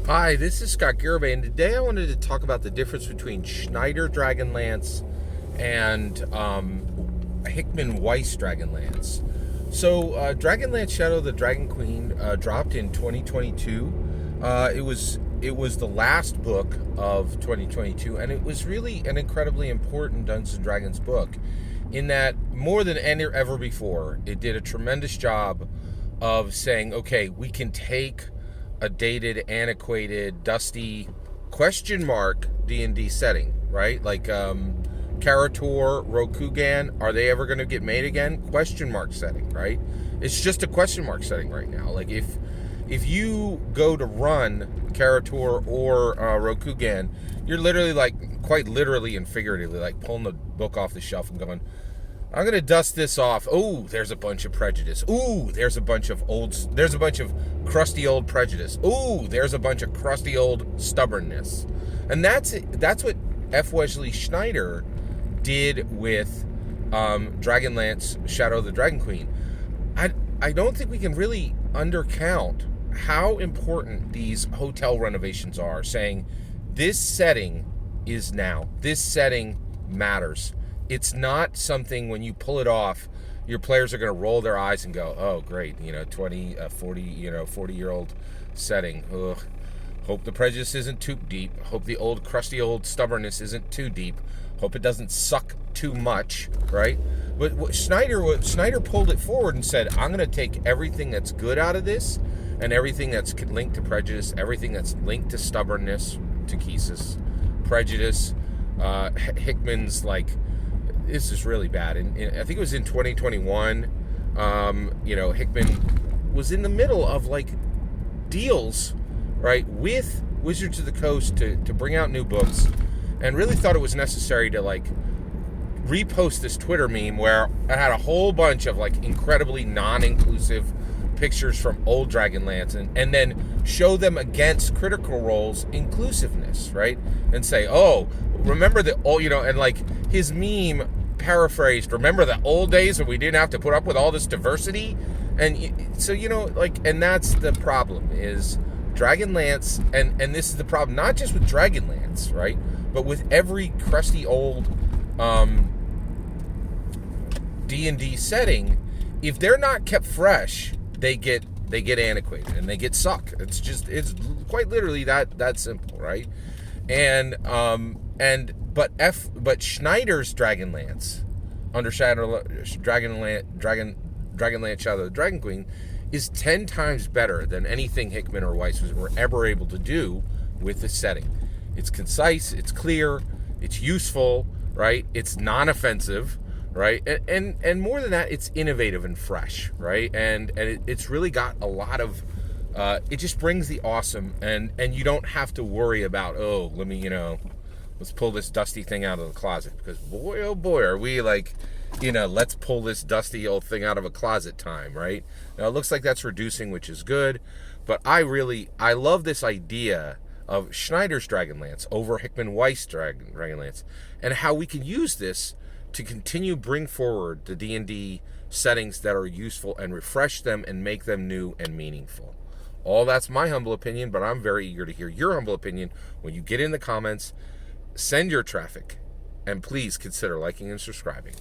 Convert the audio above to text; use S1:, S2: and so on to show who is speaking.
S1: Hi, this is Scott Garibay, and today I wanted to talk about the difference between Schneider Dragonlance and Hickman Weis Dragonlance. So, Dragonlance Shadow of the Dragon Queen dropped in 2022. It was the last book of 2022, and it was really an incredibly important Dungeons and Dragons book, in that more than ever before, it did a tremendous job of saying, okay, we can take a dated, antiquated, dusty question mark D&D setting, right? Like Karator, Rokugan, are they ever going to get made again? Question mark setting, right? It's just a question mark setting right now. Like if you go to run Karator or Rokugan, you're literally, like, quite literally and figuratively, like pulling the book off the shelf and going, I'm going to dust this off. Oh, there's a bunch of prejudice. Ooh, there's a bunch of crusty old prejudice. Ooh, there's a bunch of crusty old stubbornness. And that's what F. Wesley Schneider did with Dragonlance Shadow of the Dragon Queen. I don't think we can really undercount how important these hotel renovations are, saying this setting is now. This setting matters. It's not something when you pull it off, your players are going to roll their eyes and go, oh, great, 40-year-old setting. Ugh. Hope the prejudice isn't too deep. Hope the old, crusty old stubbornness isn't too deep. Hope it doesn't suck too much, right? But what Schneider pulled it forward and said, I'm going to take everything that's good out of this and everything that's linked to prejudice, everything that's linked to stubbornness, to Kesis, prejudice, Hickman's, like, this is really bad. And I think it was in 2021, Hickman was in the middle of, like, deals, right, with Wizards of the Coast to bring out new books, and really thought it was necessary to, like, repost this Twitter meme where I had a whole bunch of, like, incredibly non-inclusive pictures from old Dragonlance and then show them against Critical Role's inclusiveness, right? And say, oh, remember the old, and, like, his meme paraphrased, remember the old days when we didn't have to put up with all this diversity? And so, and that's the problem, is Dragonlance, and this is the problem, not just with Dragonlance, right? But with every crusty old D&D setting, if they're not kept fresh, they get antiquated and they get sucked. It's quite literally that simple, right? But Schneider's Dragonlance under Dragonlance Shadow of the Dragon Queen is 10 times better than anything Hickman or Weis were ever able to do with the setting. It's concise, it's clear, it's useful, right? It's non-offensive, right? And more than that, it's innovative and fresh, right? And it's really got a lot of it just brings the awesome, and you don't have to worry about, oh, let me, let's pull this dusty thing out of the closet, because boy, oh boy, are we, like, let's pull this dusty old thing out of a closet time, right? Now, it looks like that's reducing, which is good, but I love this idea of Schneider's Dragonlance over Hickman Weis Dragonlance, and how we can use this to continue bring forward the D&D settings that are useful and refresh them and make them new and meaningful. All that's my humble opinion, but I'm very eager to hear your humble opinion when you get in the comments. Send your traffic, and please consider liking and subscribing.